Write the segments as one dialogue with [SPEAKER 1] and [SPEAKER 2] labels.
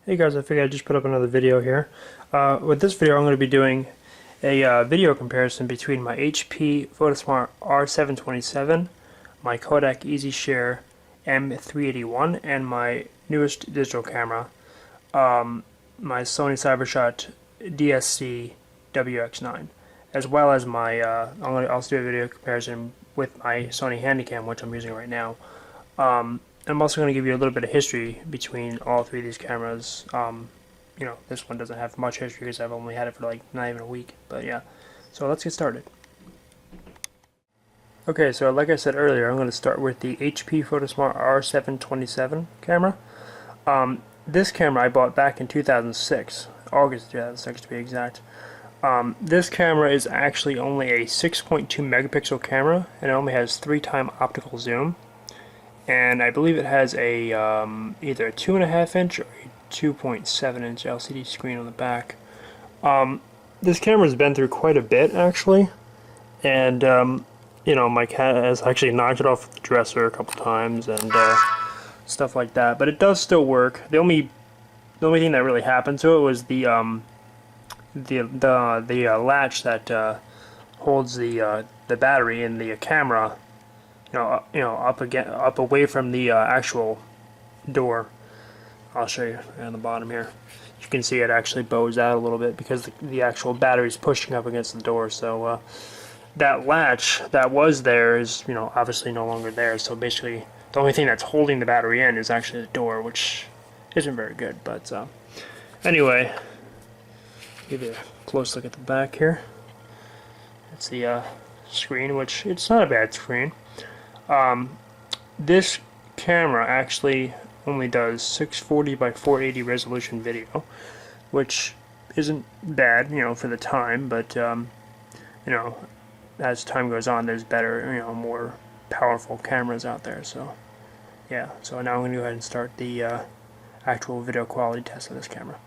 [SPEAKER 1] Hey guys, I figured I'd just put up another video here. With this video, I'm going to be doing a video comparison between my HP Photosmart R727, my Kodak EasyShare M381, and my newest digital camera, my Sony CyberShot DSC WX9, as well as my, I'm going to also do a video comparison with my Sony Handycam, which I'm using right now. I'm also going to give you a little bit of history between all three of these cameras. This one doesn't have much history because I've only had it for like not even a week, but yeah. So let's get started. Okay, so like I said earlier, I'm going to start with the HP Photosmart R727 camera. This camera I bought back in 2006, August 2006 to be exact. This camera is actually only a 6.2 megapixel camera, and it only has 3x optical zoom. And I believe it has a either a 2.5 inch or a 2.7 inch LCD screen on the back. This camera's been through quite a bit actually, and my cat has actually knocked it off the dresser a couple times and stuff like that. But it does still work. The only thing that really happened to it was the latch that holds the battery in the camera. Up away from the actual door. I'll show you on the bottom here. You can see it actually bows out a little bit because the actual battery is pushing up against the door. So that latch that was there is, obviously no longer there. So basically, the only thing that's holding the battery in is actually the door, which isn't very good. But anyway, give you a close look at the back here. It's the screen, which it's not a bad screen. This camera actually only does 640 by 480 resolution video, which isn't bad, for the time, but, as time goes on, there's better, more powerful cameras out there, so, yeah. So now I'm going to go ahead and start the, actual video quality test of this camera.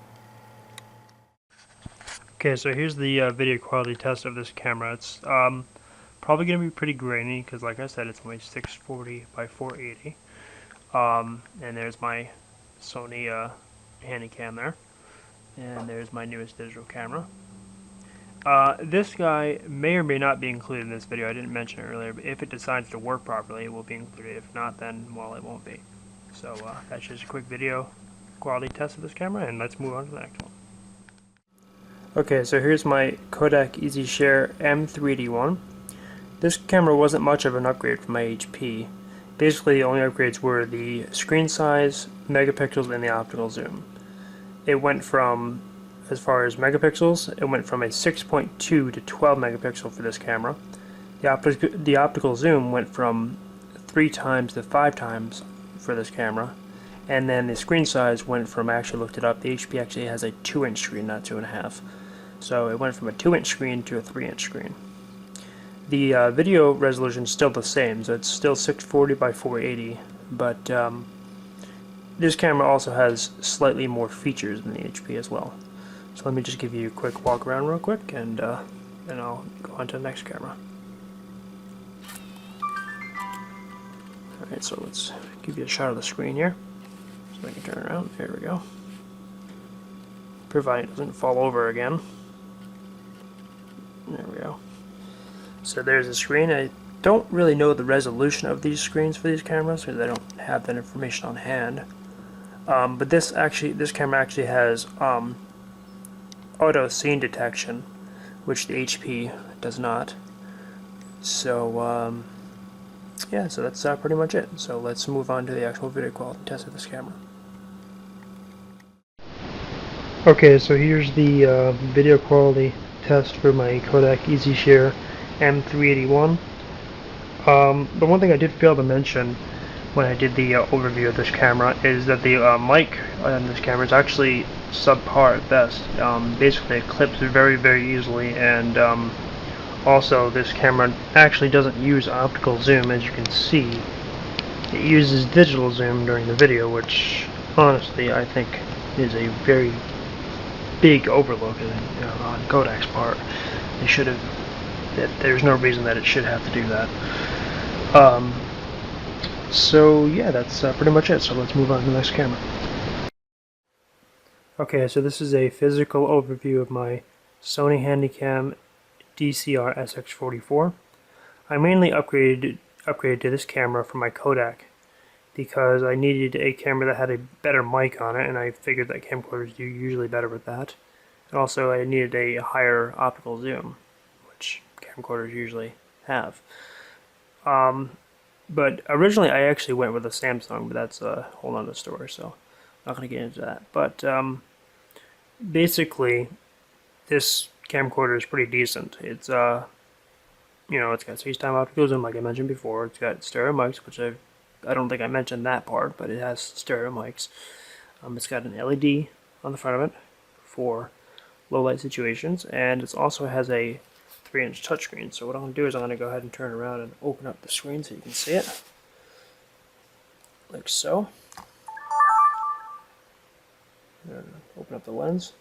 [SPEAKER 1] Okay, so here's the, video quality test of this camera. It's, probably going to be pretty grainy because, like I said, it's only 640 by 480. And there's my Sony Handycam there. And there's my newest digital camera. This guy may or may not be included in this video. I didn't mention it earlier, but if it decides to work properly, it will be included. If not, then, well, it won't be. So that's just a quick video quality test of this camera, and let's move on to the next one. Okay, so here's my Kodak EasyShare M381. This camera wasn't much of an upgrade from my HP. Basically, the only upgrades were the screen size, megapixels, and the optical zoom. It went from, as far as megapixels, it went from a 6.2 to 12 megapixel for this camera. The optical zoom went from 3 times to 5 times for this camera. And then the screen size went from, I actually looked it up, the HP actually has a 2-inch screen, not 2.5. So it went from a 2-inch screen to a 3-inch screen. The video resolution is still the same, so it's still 640 by 480, but this camera also has slightly more features than the HP as well. So let me just give you a quick walk around real quick, and then I'll go on to the next camera. Alright, so let's give you a shot of the screen here, so I can turn around. There we go. Provided it doesn't fall over again. There we go. So there's the screen. I don't really know the resolution of these screens for these cameras because I don't have that information on hand. But this camera actually has auto scene detection, which the HP does not. So yeah, so that's pretty much it. So let's move on to the actual video quality test of this camera. Okay, so here's the video quality test for my Kodak EasyShare M381. The one thing I did fail to mention when I did the overview of this camera is that the mic on this camera is actually subpar at best. Basically it clips very, very easily, and also this camera actually doesn't use optical zoom, as you can see. It uses digital zoom during the video, which honestly I think is a very big overlook on Kodak's part. They should have. There's no reason that it should have to do that. So yeah, that's pretty much it. So let's move on to the next camera. Okay, so this is a physical overview of my Sony Handycam DCR SX44. I mainly upgraded to this camera for my Kodak because I needed a camera that had a better mic on it, and I figured that camcorders do usually better with that. And also I needed a higher optical zoom, which camcorders usually have. But originally I actually went with a Samsung, but that's a whole other story, so I'm not going to get into that. But basically, this camcorder is pretty decent. It's it's got FaceTime optical zoom, like I mentioned before. It's got stereo mics, which I don't think I mentioned that part, but it has stereo mics. It's got an LED on the front of it for low light situations, and it also has a 3-inch touchscreen. So what I'm going to do is I'm going to go ahead and turn around and open up the screen so you can see it, like so. And open up the lens.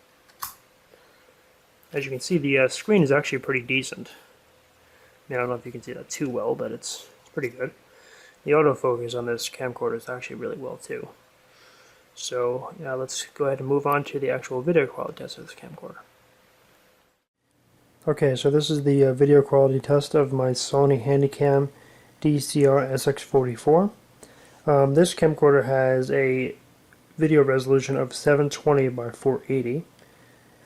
[SPEAKER 1] As you can see, the screen is actually pretty decent. I don't know if you can see that too well, but it's pretty good. The autofocus on this camcorder is actually really well too. So yeah, let's go ahead and move on to the actual video quality test of this camcorder. Okay, so this is the video quality test of my Sony Handycam DCR SX44. This camcorder has a video resolution of 720 by 480,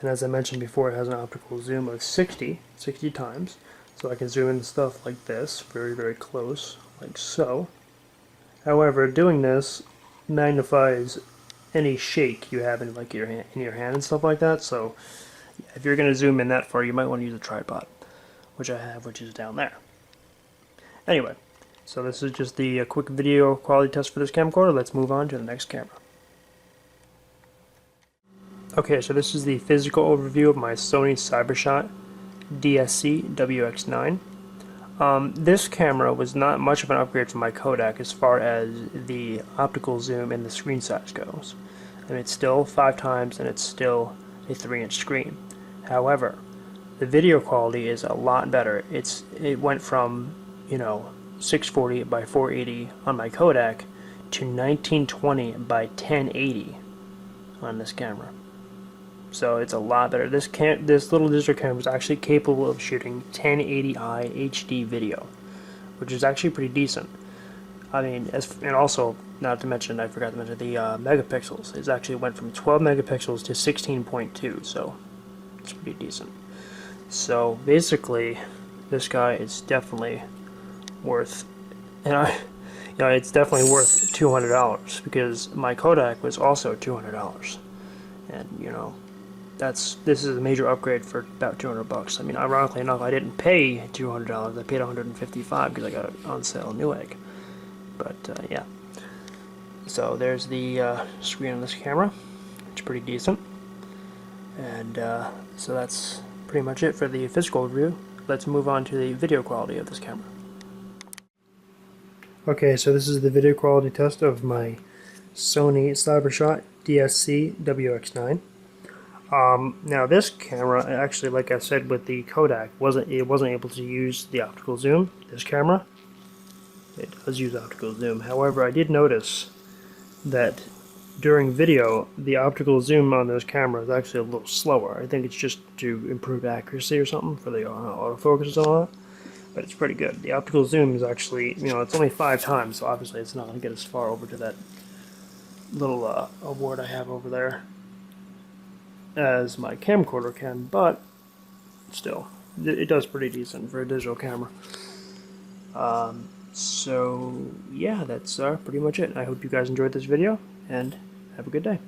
[SPEAKER 1] and as I mentioned before, it has an optical zoom of 60 times, so I can zoom in stuff like this, very, very close, like so. However, doing this magnifies any shake you have in like your hand and stuff like that, so if you're going to zoom in that far, you might want to use a tripod, which I have, which is down there. Anyway, so this is just the quick video quality test for this camcorder. Let's move on to the next camera. Okay, so this is the physical overview of my Sony CyberShot DSC WX9. This camera was not much of an upgrade from my Kodak as far as the optical zoom and the screen size goes. I mean, it's still 5 times and it's still a 3-inch screen. However, the video quality is a lot better. It went from, 640 by 480 on my Kodak to 1920 by 1080 on this camera. So it's a lot better. This little digital camera is actually capable of shooting 1080i HD video, which is actually pretty decent. I mean, and also, not to mention, I forgot to mention the megapixels. It actually went from 12 megapixels to 16.2, so it's pretty decent. So basically, this guy is definitely worth, it's definitely worth $200 because my Kodak was also $200, and this is a major upgrade for about $200. I mean, ironically enough, I didn't pay $200. I paid $155 because I got it on sale in Newegg. But yeah, so there's the screen on this camera. It's pretty decent, and so that's pretty much it for the physical review. Let's move on to the video quality of this camera. Okay, so this is the video quality test of my Sony CyberShot DSC WX9. Now this camera, actually, like I said with the Kodak, wasn't able to use the optical zoom. This camera, it does use optical zoom. However, I did notice that during video, the optical zoom on this camera is actually a little slower. I think it's just to improve accuracy or something for the autofocus and all that. But it's pretty good. The optical zoom is actually, it's only 5 times, so obviously it's not going to get as far over to that little award I have over there as my camcorder can, but still, it does pretty decent for a digital camera. So yeah, that's pretty much it. I hope you guys enjoyed this video, and have a good day.